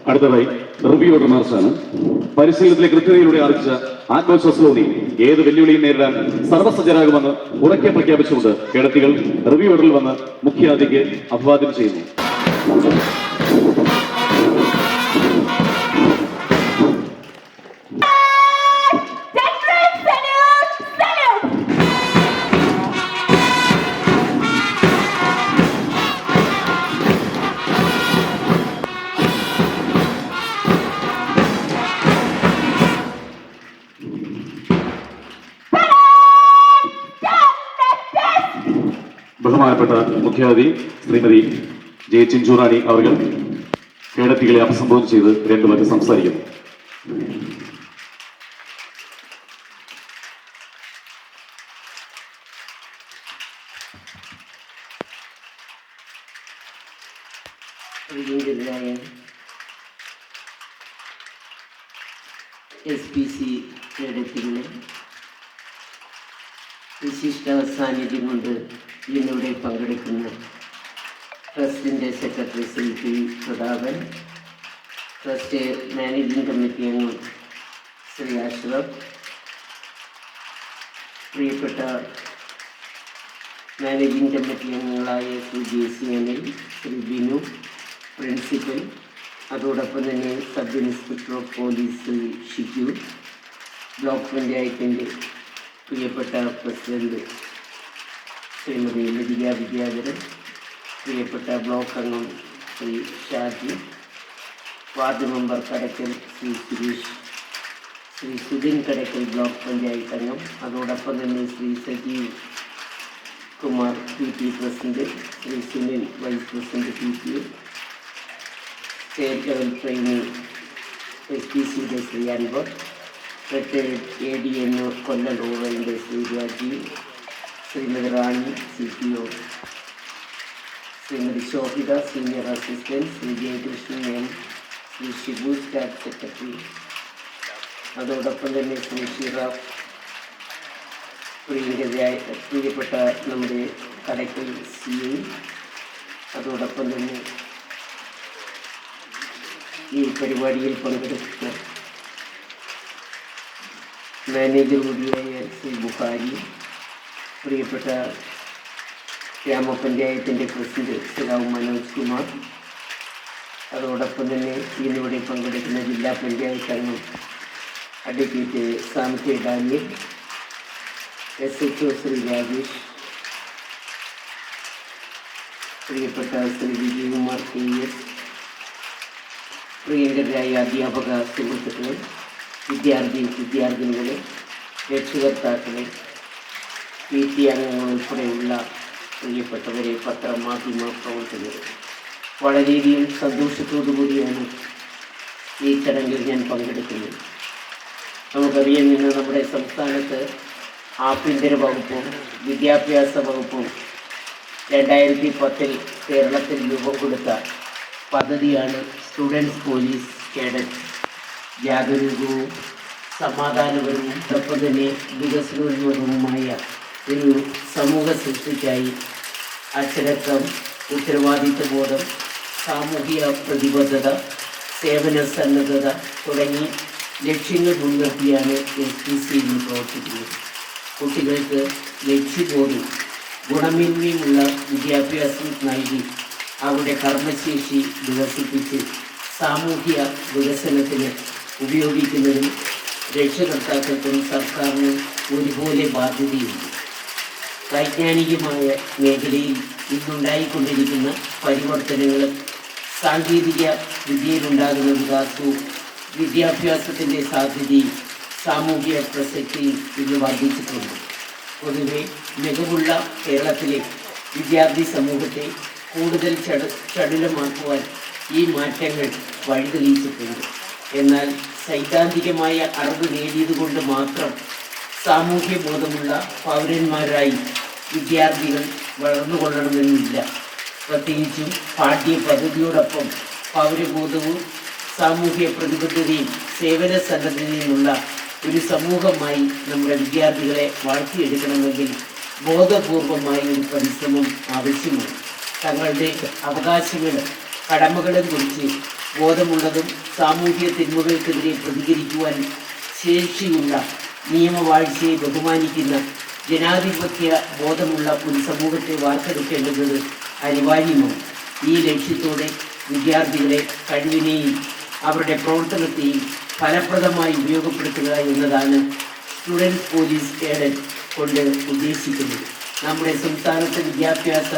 അടുത്തതായി റിവ്യൂ ഓർഡർ മാർച്ചാണ്. പരിശീലനത്തിലെ കൃത്യതയിലൂടെ ആർജിച്ച ആത്മവിശ്വാസത്തോടെ ഏത് വെല്ലുവിളിയും നേരിടാൻ സർവ്വസജ്ജരാകുമെന്ന് ഉറക്കെ പ്രഖ്യാപിച്ചുകൊണ്ട് കേഡറ്റുകൾ റിവ്യൂ ഓർഡറിൽ വന്ന് മുഖ്യാതിഥിക്ക് അഭിവാദ്യം ചെയ്യുന്നു. ബഹുമാനപ്പെട്ട മുഖ്യാതിഥി ശ്രീമതി ജെ ചിഞ്ചുറാണി അവർ കേഡറ്റുകളെ അഭിസംബോധന ചെയ്ത് രണ്ടു പേർക്ക് സംസാരിക്കുന്നു. പ്രിയങ്കരായ SPC കേഡറ്റുകളെ, വിശിഷ്ട സാന്നിധ്യം കൊണ്ട് ഇന്നിവിടെ പങ്കെടുക്കുന്ന ട്രസ്റ്റിൻ്റെ secretary Shri P Prathapan, trust managing committee അംഗം ശ്രീ അഷ്റഫ്, പ്രിയപ്പെട്ട മാനേജിംഗ് കമ്മിറ്റി അംഗങ്ങളായ ശ്രീ JC അനിൽ, ശ്രീ ബിനു, പ്രിൻസിപ്പൽ, അതോടൊപ്പം തന്നെ sub inspector of police Shri Shiju, block പഞ്ചായത്തിൻ്റെ പ്രിയപ്പെട്ട പ്രസിഡന്റ് ശ്രീമതി ലതിക വിദ്യാധരൻ, പ്രിയപ്പെട്ട ബ്ലോക്ക് അംഗം Shri Shaji, ward member Kadakkal Shri Suresh, Shri Sudhin Kadakkal block panchayat അംഗം, അതോടൊപ്പം തന്നെ Shri Sajeev Kumar PT president, Shri Sunil vice president PTA, state level training SPCയുടെ ശ്രീ അൻവർ, റിട്ടയർഡ് ADN കൊല്ലം റൂറലിൻ്റെ Shri Rajeev, Shrimati Rani CPO, Shrimati Shobhita senior assistant, Shri Jayakrishnan M, Shri Shibu staff secretary, അതോടൊപ്പം തന്നെ ശ്രീ ഷിറാഫ്, പ്രിയപ്പെട്ട നമ്മുടെ കടക്കൽ CA, അതോടൊപ്പം തന്നെ ഈ പരിപാടിയിൽ പങ്കെടുത്ത മാനേജർ കൂടിയായ ശ്രീ ബുഖാരി, പ്രിയപ്പെട്ട ഗ്രാമപഞ്ചായത്തിൻ്റെ പ്രസിഡന്റ് ശ്രീ മനോജ് കുമാർ, അതോടൊപ്പം തന്നെ ഇതിലൂടെ പങ്കെടുക്കുന്ന ജില്ലാ പഞ്ചായത്ത് അംഗം advocate Sam K Daniel, SHO Shri Rajesh, പ്രിയപ്പെട്ട ശ്രീ വിജയകുമാർ KS, പ്രിയങ്കരായ അധ്യാപക സുഹൃത്തുക്കളെ, വിദ്യാർത്ഥിനികളെ, രക്ഷകർത്താക്കളെ, PT അംഗങ്ങൾ ഉൾപ്പെടെയുള്ള പ്രിയപ്പെട്ടവരെ, പത്രമാധ്യമ പ്രവർത്തകരെ, വളരെയധികം സന്തോഷത്തോടു കൂടിയാണ് ഈ ചടങ്ങിൽ ഞാൻ പങ്കെടുക്കുന്നത്. നമുക്കറിയാം, ഇന്ന് നമ്മുടെ സംസ്ഥാനത്ത് ആഭ്യന്തര വകുപ്പും വിദ്യാഭ്യാസ വകുപ്പും 2010 കേരളത്തിൽ രൂപം കൊടുത്ത പദ്ധതിയാണ് സ്റ്റുഡൻസ് പോലീസ് കേഡറ്റ്. ജാഗരൂകവും സമാധാനപരവും ഒപ്പം തന്നെ വികസനോന്മുഖവുമായ ഒരു സമൂഹ സൃഷ്ടിക്കായി അച്ചടക്കം, ഉത്തരവാദിത്വബോധം, സാമൂഹിക പ്രതിബദ്ധത, സേവന സന്നദ്ധത തുടങ്ങി ലക്ഷ്യങ്ങൾ മുൻനിർത്തിയാണ് SPC ഇന്ന് പ്രവർത്തിക്കുന്നത്. കുട്ടികൾക്ക് ലക്ഷ്യബോധം, ഗുണമേന്മയുമുള്ള വിദ്യാഭ്യാസം നൽകി അവരുടെ കർമ്മശേഷി വികസിപ്പിച്ച് സാമൂഹിക വികസനത്തിന് ഉപയോഗിക്കുന്നതിന് രക്ഷകർത്താക്കൾക്കും സർക്കാരിനും ഒരുപോലെ ബാധ്യതയുണ്ട്. വൈജ്ഞാനികമായ മേഖലയിൽ ഇന്നുണ്ടായിക്കൊണ്ടിരിക്കുന്ന പരിവർത്തനങ്ങളും സാങ്കേതിക വിദ്യയിലുണ്ടാകുന്ന വികാസവും വിദ്യാഭ്യാസത്തിൻ്റെ സാധ്യതയും സാമൂഹിക പ്രസക്തിയും ഇന്ന് വർദ്ധിച്ചിട്ടുണ്ട്. പൊതുവെ മികവുള്ള കേരളത്തിലെ വിദ്യാർത്ഥി സമൂഹത്തെ കൂടുതൽ ചടുലമാക്കുവാൻ ഈ മാറ്റങ്ങൾ വഴിതെളിയിച്ചിട്ടുണ്ട്. എന്നാൽ സൈദ്ധാന്തികമായ അറിവ് നേടിയതുകൊണ്ട് മാത്രം സാമൂഹ്യ ബോധമുള്ള പൗരന്മാരായി വിദ്യാർത്ഥികൾ വളർന്നുകൊള്ളണമെന്നില്ല. പ്രത്യേകിച്ചും പാഠ്യപദ്ധതിയോടൊപ്പം പൗരബോധവും സാമൂഹ്യ പ്രതിബദ്ധതയും സേവന സന്നദ്ധതയുമുള്ള ഒരു സമൂഹമായി നമ്മുടെ വിദ്യാർത്ഥികളെ വളർത്തിയെടുക്കണമെങ്കിൽ ബോധപൂർവമായ ഒരു പരിശ്രമം ആവശ്യമാണ്. തങ്ങളുടെ അവകാശങ്ങളും കടമകളും കുറിച്ച് ബോധമുള്ളതും സാമൂഹ്യ തിന്മകൾക്കെതിരെ പ്രതികരിക്കുവാൻ ശേഷിയുള്ള, നിയമവാഴ്ചയെ ബഹുമാനിക്കുന്ന, ജനാധിപത്യ ബോധമുള്ള ഒരു സമൂഹത്തെ വാർത്തെടുക്കേണ്ടത് അനിവാര്യമാണ്. ഈ ലക്ഷ്യത്തോടെ വിദ്യാർത്ഥികളെ കഴിവിനെയും അവരുടെ പ്രവർത്തനത്തെയും ഫലപ്രദമായി ഉപയോഗപ്പെടുത്തുക എന്നതാണ് സ്റ്റുഡൻസ് പോലീസ് കേഡറ്റ് കൊണ്ട് ഉദ്ദേശിക്കുന്നത്. നമ്മുടെ സംസ്ഥാനത്തെ വിദ്യാഭ്യാസ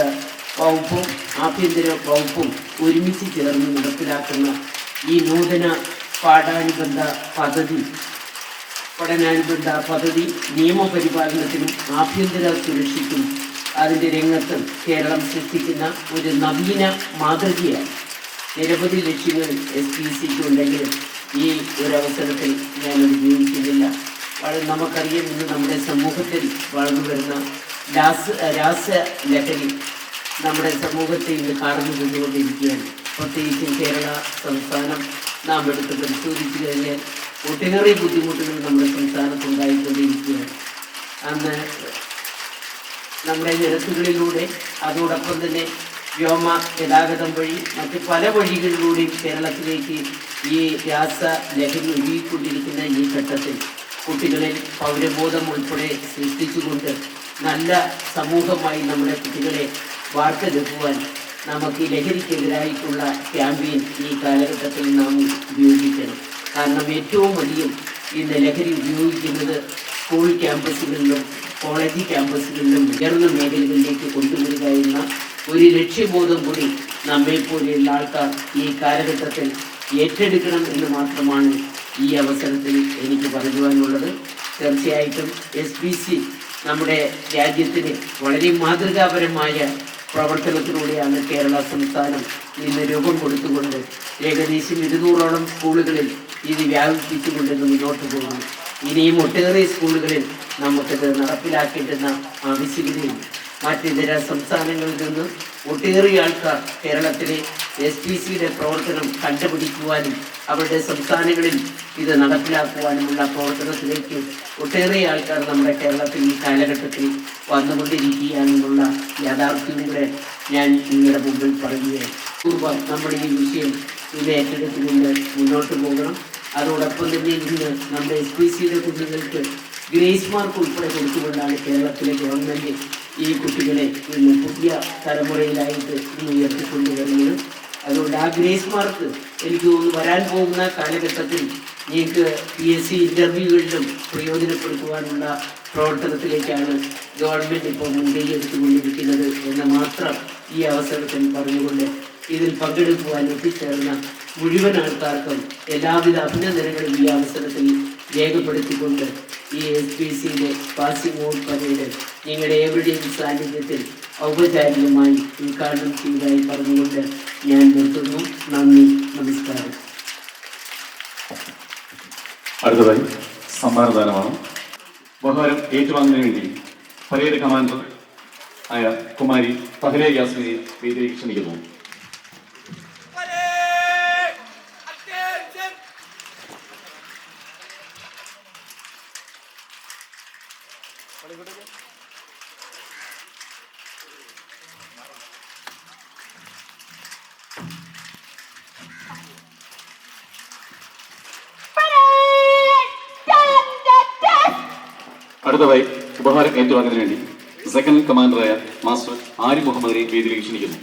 വകുപ്പും ആഭ്യന്തര വകുപ്പും ഒരുമിച്ച് ചേർന്ന് നടപ്പിലാക്കുന്ന ഈ നൂതന പഠനാനുബന്ധ പദ്ധതി നിയമപരിപാലനത്തിനും ആഭ്യന്തര സുരക്ഷയ്ക്കും അതിൻ്റെ രംഗത്തും കേരളം സൃഷ്ടിക്കുന്ന ഒരു നവീന മാതൃകയാണ്. നിരവധി ലക്ഷ്യങ്ങൾ SPCക്ക് ഉണ്ടെങ്കിലും ഈ ഒരവസരത്തിൽ ഞാനത് ഉപയോഗിക്കുന്നില്ല. നമുക്കറിയാം, ഇന്ന് നമ്മുടെ സമൂഹത്തിൽ വളർന്നു വരുന്ന രാസലഹരി നമ്മുടെ സമൂഹത്തെ ഇന്ന് കാർന്നു കൊണ്ടുകൊണ്ടിരിക്കുകയാണ്. പ്രത്യേകിച്ചും കേരള സംസ്ഥാനം നാം എടുത്ത് പരിശോധിച്ചു കഴിഞ്ഞാൽ ഒട്ടേറെ ബുദ്ധിമുട്ടുകൾ നമ്മുടെ സംസ്ഥാനത്ത് ഉണ്ടായിക്കൊണ്ടിരിക്കുകയാണ്. അന്ന് നമ്മുടെ നിരത്തുകളിലൂടെ അതോടൊപ്പം തന്നെ വ്യോമ ഗതാഗതം വഴി മറ്റ് പല വഴികളിലൂടെയും കേരളത്തിലേക്ക് ഈ രാസ ലഹരി ഒഴുകിക്കൊണ്ടിരിക്കുന്ന ഈ ഘട്ടത്തിൽ കുട്ടികളിൽ പൗരബോധം ഉൾപ്പെടെ സൃഷ്ടിച്ചുകൊണ്ട് നല്ല സമൂഹമായി നമ്മുടെ കുട്ടികളെ വാർത്തെടുക്കുവാൻ നമുക്ക് ഈ ലഹരിക്കെതിരായിട്ടുള്ള ക്യാമ്പയിൻ ഈ കാലഘട്ടത്തിൽ നാം ഉപയോഗിക്കണം. കാരണം ഏറ്റവും അധികം ഇന്ന് ലഹരി ഉപയോഗിക്കുന്നത് സ്കൂൾ ക്യാമ്പസുകളിലും കോളേജ് ക്യാമ്പസുകളിലും ഉയർന്ന മേഖലകളിലേക്ക് കൊണ്ടുവരിക എന്ന ഒരു ലക്ഷ്യബോധം കൂടി നമ്മെപ്പോലെയുള്ള ആൾക്കാർ ഈ കാലഘട്ടത്തിൽ ഏറ്റെടുക്കണം എന്ന് മാത്രമാണ് ഈ അവസരത്തിൽ എനിക്ക് പറയുവാനുള്ളത്. തീർച്ചയായിട്ടും SPC നമ്മുടെ രാജ്യത്തിന് വളരെ മാതൃകാപരമായ പ്രവർത്തനത്തിലൂടെയാണ് കേരള സംസ്ഥാനം ഇന്ന് രൂപം കൊടുത്തുകൊണ്ട് ഏകദേശം 200ഓളം സ്കൂളുകളിൽ ഇത് വ്യാപിപ്പിച്ചുകൊണ്ട് മുന്നോട്ട് പോകുന്നു. ഇനിയും ഒട്ടേറെ സ്കൂളുകളിൽ നമുക്കിത് നടപ്പിലാക്കേണ്ടുന്ന ആവശ്യകതയുണ്ട്. മറ്റിതര സംസ്ഥാനങ്ങളിൽ നിന്ന് ഒട്ടേറെ ആൾക്കാർ കേരളത്തിലെ SPCയുടെ പ്രവർത്തനം കണ്ടുപിടിക്കുവാനും അവരുടെ സംസ്ഥാനങ്ങളിൽ ഇത് നടപ്പിലാക്കുവാനുമുള്ള പ്രവർത്തനത്തിലേക്ക് ഒട്ടേറെ ആൾക്കാർ നമ്മുടെ കേരളത്തിൽ ഈ കാലഘട്ടത്തിൽ വന്നുകൊണ്ടിരിക്കുകയാണെന്നുള്ള യാഥാർത്ഥ്യം കൂടെ ഞാൻ നിങ്ങളുടെ മുമ്പിൽ പറയുകയാണ്. പൂർവ്വം നമ്മുടെ ഈ വിഷയം ഇത് ഏറ്റെടുത്തുകൊണ്ട് മുന്നോട്ട് പോകണം. അതോടൊപ്പം തന്നെ ഇന്ന് നമ്മുടെ SPCയുടെ കുട്ടികൾക്ക് ഗ്രേസ് മാർക്ക് ഉൾപ്പെടെ കൊടുത്തുകൊണ്ടാണ് കേരളത്തിലെ ഗവൺമെൻറ് ഈ കുട്ടികളെ ഇന്ന് പുതിയ തലമുറയിലായിട്ട് ഇന്ന് ഉയർത്തിക്കൊണ്ടുവരുന്നത്. അതുകൊണ്ട് ആ ഗ്രേസ് മാർക്ക് എനിക്ക് തോന്നുന്നു വരാൻ പോകുന്ന കാലഘട്ടത്തിൽ നിങ്ങൾക്ക് PSC ഇൻ്റർവ്യൂകളിലും പ്രയോജനപ്പെടുത്തുവാനുള്ള പ്രവർത്തനത്തിലേക്കാണ് ഗവൺമെൻറ് ഇപ്പോൾ മുൻകൈ എടുത്തുകൊണ്ടിരിക്കുന്നത് എന്ന് മാത്രം ഈ അവസരത്തിൽ പറഞ്ഞുകൊണ്ട് ഇതിൽ പങ്കെടുക്കുവാൻ എത്തിച്ചേർന്ന മുഴുവൻ ആൾക്കാർക്കും എല്ലാവിധ അഭിനന്ദനങ്ങളും ഈ അവസരത്തിൽ രേഖപ്പെടുത്തിക്കൊണ്ട് ഈ SPCയുടെ പാസിംഗ് ഔട്ട് പരേഡ് നിങ്ങളുടെ ഏവരുടെയും സാന്നിധ്യത്തിൽ ഔപചാരികമായി ഉദ്ഘാടനം ചെയ്തതായി പറഞ്ഞുകൊണ്ട് ഞാൻ നിർത്തുന്നു. നന്ദി, നമസ്കാരം. അടുത്തതായി സമ്മാനദാനമാണ്. ഉപഹാരം ഏറ്റുവാങ്ങുന്നതിന് വേണ്ടി പരേഡ് കമാൻഡർ ആയ കുമാരി തഹ്ലിയ യാസ്മിനെ വേദിയിലേക്ക് ക്ഷണിക്കുന്നു. അടുത്തതായി ഉപഹാരം ഏറ്റുവാങ്ങുന്നതിന് വേണ്ടി സെക്കൻഡ് കമാൻഡറായ മാസ്റ്റർ ആരിഫ് മുഹമ്മദിനെ വേദിയിലേക്ക് ക്ഷണിക്കുന്നു.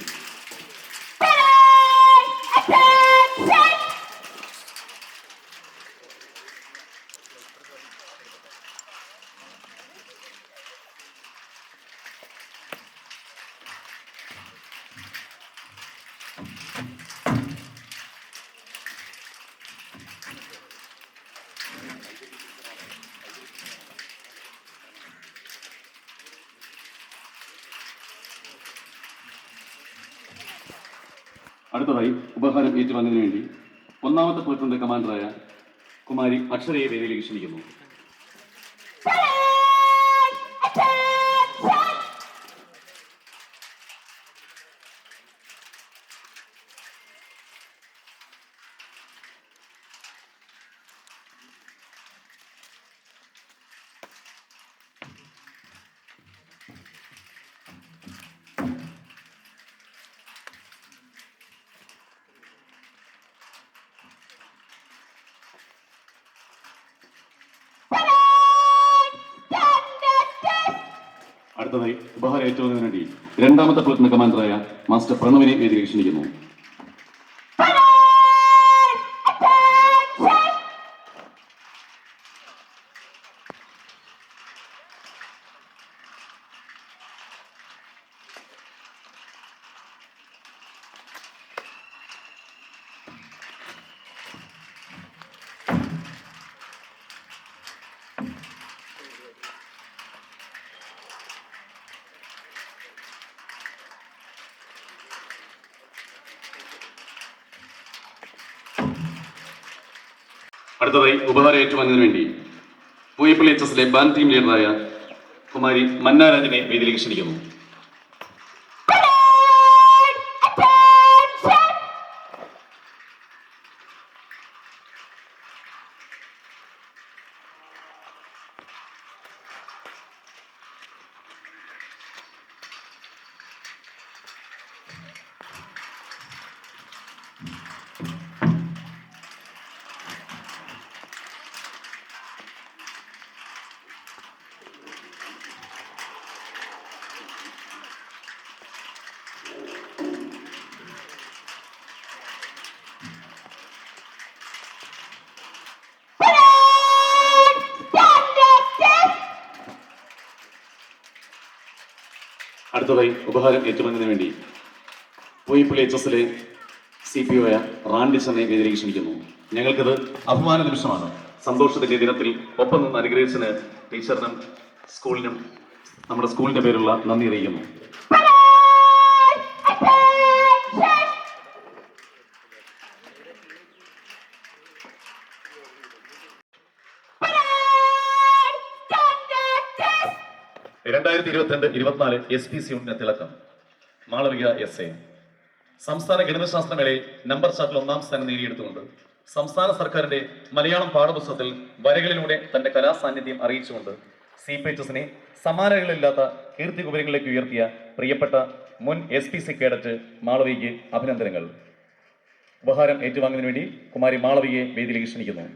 അടുത്തതായി ഉപഹാരം ഏറ്റുവാങ്ങുന്നതിന് വേണ്ടി ഒന്നാമത്തെ പ്ലട്ടൂണിന്റെ കമാൻഡറായ കുമാരി അക്ഷരയെ വേദിയിലേക്ക് ക്ഷണിക്കുന്നു. അടുത്തതായി ഉപഹാരം ഏറ്റുവാങ്ങുന്നതിന് വേണ്ടി രണ്ടാമത്തെ പ്ലട്ടൂൺ കമാൻഡറായ മാസ്റ്റർ പ്രണവിനെ വേദിയിലേക്ക് ക്ഷണിക്കുന്നു. അടുത്തതായി ഉപഹാരം ഏറ്റുവാങ്ങുന്നതിന് വേണ്ടി പൂയപ്പള്ളി HSലെ ബാൻഡ് ടീം ലീഡറായ കുമാരി മന്നാരാജിനെ വേദിയിലേക്ക് ക്ഷണിക്കുന്നു. അടുത്തതായി ഉപഹാരം ഏറ്റുവാങ്ങുന്നതിന് വേണ്ടി പൂയിപ്പള്ളി HSലെ CPO ആയ റാൻഡിച്ചനെ വേദിയിലേക്ക് ക്ഷണിക്കുന്നു. ഞങ്ങൾക്കിത് അഭിമാന നിമിഷമാണ്. സന്തോഷത്തിന്റെ ദിനത്തിൽ ഒപ്പം നിന്ന് അനുഗ്രഹിച്ചതിന് ടീച്ചറിനും സ്കൂളിനും നമ്മുടെ സ്കൂളിന്റെ പേരുള്ള നന്ദി അറിയിക്കുന്നു. രണ്ടായിരത്തി 22-24 SPC യൂണിറ്റിന് തിളക്കം. മാളവിക SA സംസ്ഥാന ഗണിതശാസ്ത്രമേളയിൽ നമ്പർ ചാർട്ടിൽ 1ാം സ്ഥാനം നേടിയെടുത്തുകൊണ്ട് സംസ്ഥാന സർക്കാരിന്റെ മലയാളം പാഠപുസ്തകത്തിൽ വരകളിലൂടെ തന്റെ കലാസാന്നിധ്യം അറിയിച്ചുകൊണ്ട് CPHSനെ സമാനതകളില്ലാത്ത കീർത്തി കുമരങ്ങളിലേക്ക് ഉയർത്തിയ പ്രിയപ്പെട്ട മുൻ SPC കേഡറ്റ് മാളവികയ്ക്ക് അഭിനന്ദനങ്ങൾ. ഉപഹാരം ഏറ്റുവാങ്ങുന്നതിന് വേണ്ടി കുമാരി മാളവികയെ വേദിയിലേക്ക് ക്ഷണിക്കുന്നു.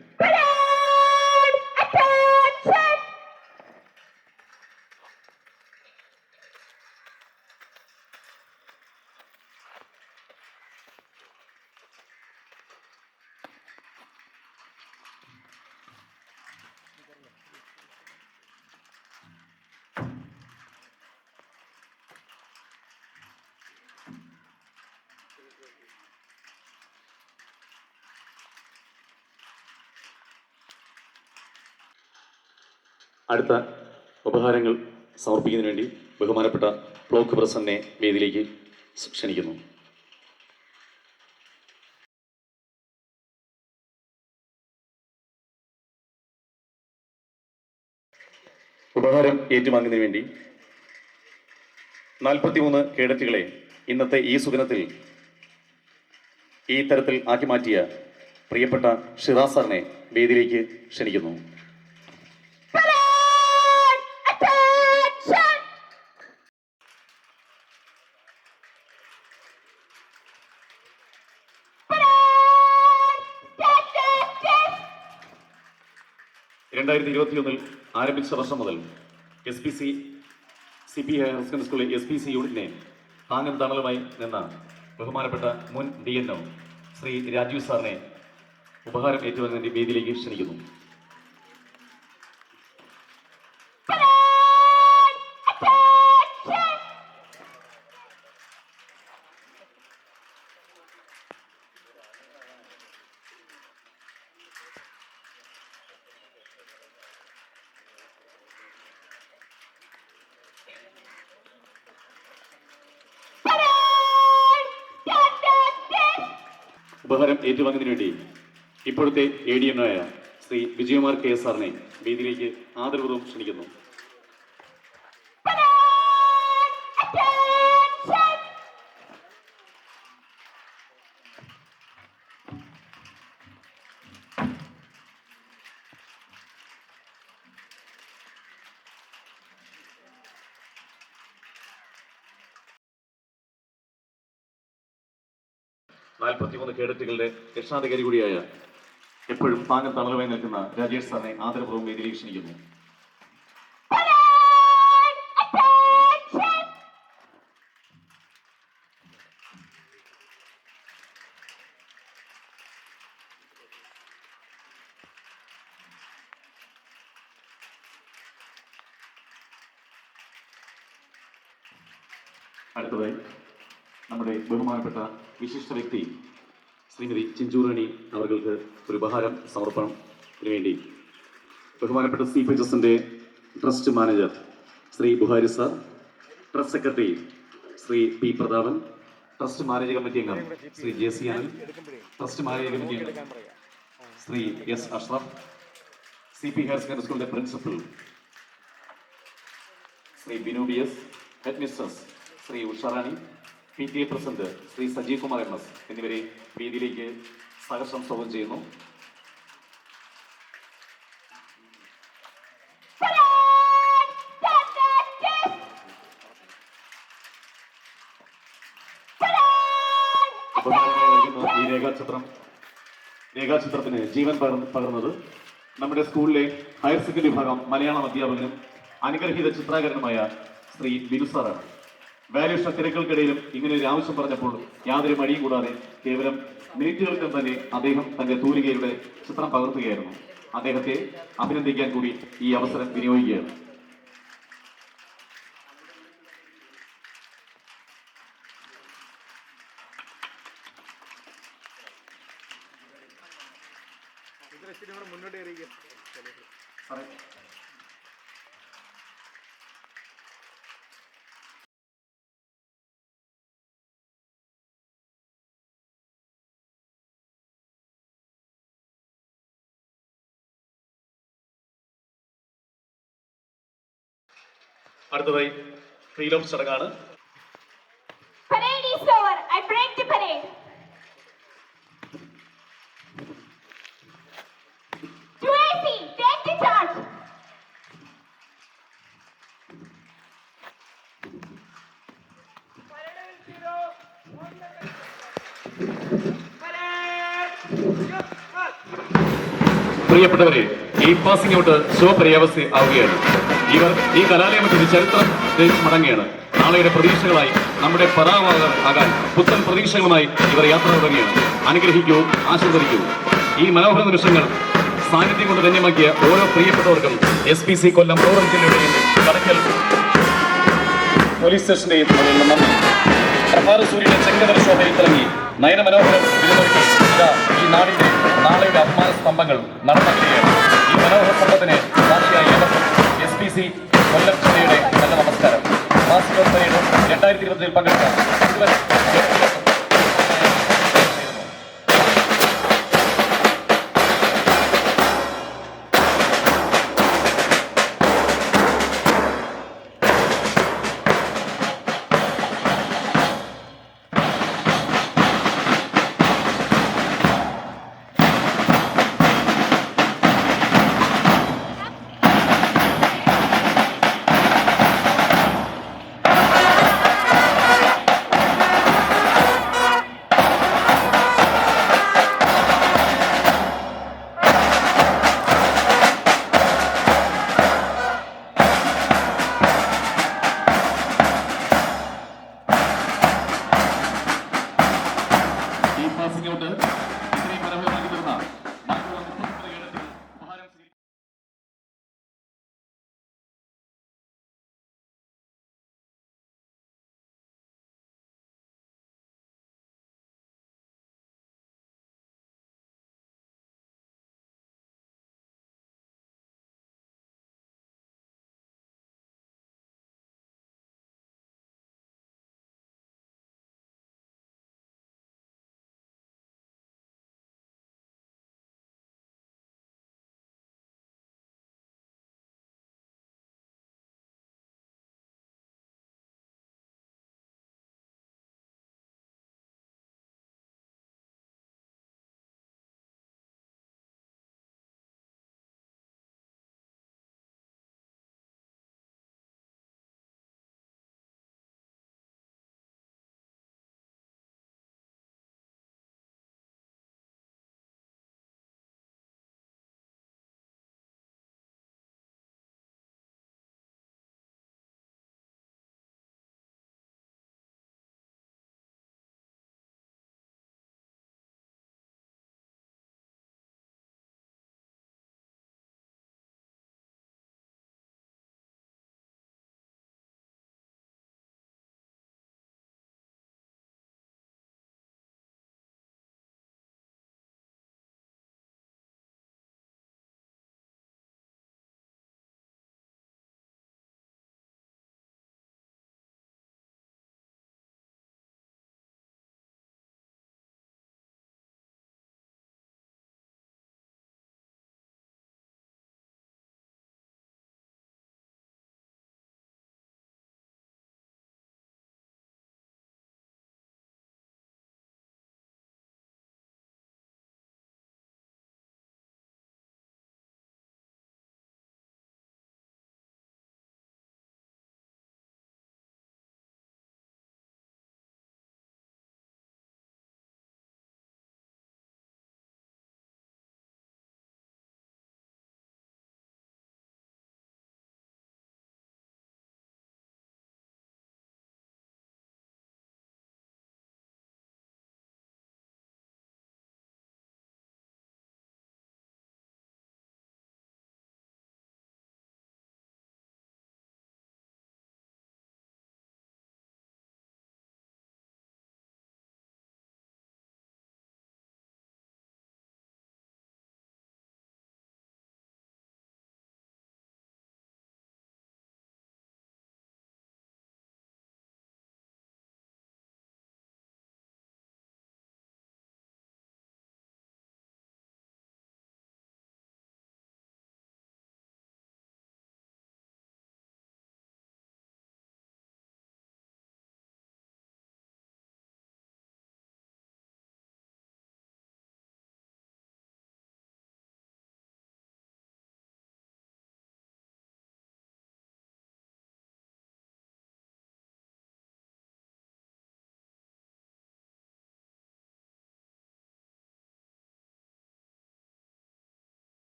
അടുത്ത ഉപഹാരങ്ങൾ സമർപ്പിക്കുന്നതിന് വേണ്ടി ബഹുമാനപ്പെട്ട ബ്ലോക്ക് പ്രസിഡന്റിനെ വേദിയിലേക്ക് ക്ഷണിക്കുന്നു. ഉപഹാരം ഏറ്റുവാങ്ങുന്നതിന് വേണ്ടി 43 കേഡറ്റുകളെ ഇന്നത്തെ ഈ സുദിനത്തിൽ ഈ തരത്തിൽ ആക്കി മാറ്റിയ പ്രിയപ്പെട്ട ഷിറാസ് സാറിനെ വേദിയിലേക്ക് ക്ഷണിക്കുന്നു. രണ്ടായിരത്തി 2021 ആരംഭിച്ച വർഷം മുതൽ SPC CP ഹയർ സെക്കൻഡറി സ്കൂളിലെ SPC യൂണിറ്റിനെ താങ്ങും തണലുമായി നിന്ന ബഹുമാനപ്പെട്ട മുൻ DNO ശ്രീ രാജീവ് സാറിനെ ഉപഹാരം ഏറ്റുവാങ്ങുന്നതിന്റെ വേദിയിലേക്ക് ക്ഷണിക്കുന്നു. ഉപഹാരം ഏറ്റുവാങ്ങുന്നതിന് വേണ്ടി ഇപ്പോഴത്തെ ADNO ആയ ശ്രീ വിജയകുമാർ KS സാറിനെ വേദിയിലേക്ക് ആദരപൂർവ്വം ക്ഷണിക്കുന്നു. കേഡറ്റുകളുടെ രക്ഷാധികാരി കൂടിയായ എപ്പോഴും താങ്ങും തണലുമായി നിൽക്കുന്ന രാജേഷ് സാറിനെ ആദരപൂർവ്വം വേദിയിലേക്ക് ക്ഷണിക്കുന്നു. അടുത്തതായി നമ്മുടെ ബഹുമാനപ്പെട്ട വിശിഷ്ട വ്യക്തി ശ്രീമതി ചിഞ്ചൂറാണി അവർക്ക് ഒരു ഉപഹാരം സമർപ്പണത്തിന് വേണ്ടി ബഹുമാനപ്പെട്ട CPHSന്റെ trust manager Shri Buhari sir, trust secretary Shri P Prathapan, trust manage committee അംഗം Shri JC Anil, trust manage committee അംഗം Shri S Ashraf, CP higher secondary സ്കൂളിന്റെ principal Shri Binu BS, head mistress Shri Usharani, PTA president Shri Sajeev Kumar MS എന്നിവരെ വേദിയിലേക്ക് സഹർഷം സ്വാഗതം ചെയ്യുന്നു. ഈ രേഖാചിത്രത്തിന് ജീവൻ പകർന്നത് നമ്മുടെ സ്കൂളിലെ ഹയർ സെക്കൻഡറി വിഭാഗം മലയാളം അധ്യാപകനും അനുഗ്രഹീത ചിത്രാകാരനുമായ ശ്രീ ബിനു സാറാണ്. വാല്യൂഷ തിരക്കുകൾക്കിടയിലും ഇങ്ങനെ ഒരു ആവശ്യം പറഞ്ഞപ്പോൾ യാതൊരു മടിയും കൂടാതെ കേവലം മിനിറ്റുകൾക്കും തന്നെ അദ്ദേഹം തന്റെ തൂലികയുടെ ചിത്രം പകർത്തുകയായിരുന്നു. അദ്ദേഹത്തെ അഭിനന്ദിക്കാൻ കൂടി ഈ അവസരം വിനിയോഗിക്കുകയാണ്. സാറേ അടുത്തതായി ഫ്രീ ലോഫ് ചടങ്ങാണ്. Parade is over. I break the parade. 2AC, take the charge. പ്രിയപ്പെട്ടവരെ, ഈ പാസിംഗ് ഔട്ട് ശുഭപര്യാവസ്ഥ ആവുകയാണ്. ഇവർ ഈ കലാലയത്തിന്റെ ചരിത്രം രചിച്ച് മടങ്ങുകയാണ്. നാളെയുടെ പ്രതീക്ഷകളായി നമ്മുടെ പരാവാഹകർ ആകാൻ പുത്തൻ പ്രതീക്ഷകളുമായി ഇവർ യാത്ര തുടങ്ങുകയാണ്. അനുഗ്രഹിക്കൂ, ആശീർവദിക്കൂ. ഈ മനോഹര നിമിഷങ്ങൾ സാന്നിധ്യം കൊണ്ട് ധന്യമാക്കിയ ഓരോ പ്രിയപ്പെട്ടവർക്കും SPC കൊല്ലം റൂറൽ ജില്ലയുടെയും കടക്കൽ പോലീസ് സ്റ്റേഷന്റെയും നന്ദി. പ്രഭാത സൂര്യന്റെ ചെങ്കതര ശോഭയിൽ തിളങ്ങി നയനമനോഹരം വിരുന്നൊരുക്കി ഇതാ ഈ നാടിന്റെ നാളെയുടെ അഭിമാന സ്തംഭങ്ങൾ നടന്നിരിക്കുകയാണ്. ഈ മനോഹര സ്തംഭത്തിന് സാക്ഷിയായി ഏവർക്കും SPC കൊല്ലം ജില്ലയുടെ നല്ല നമസ്കാരം. മാസിക പരേഡ് 2020 പങ്കെടുക്കാം. ഇതുവരെ ഈ പാസിംഗ് ഔട്ട് ഇത്രയും മനോഹരമാക്കി തീർന്ന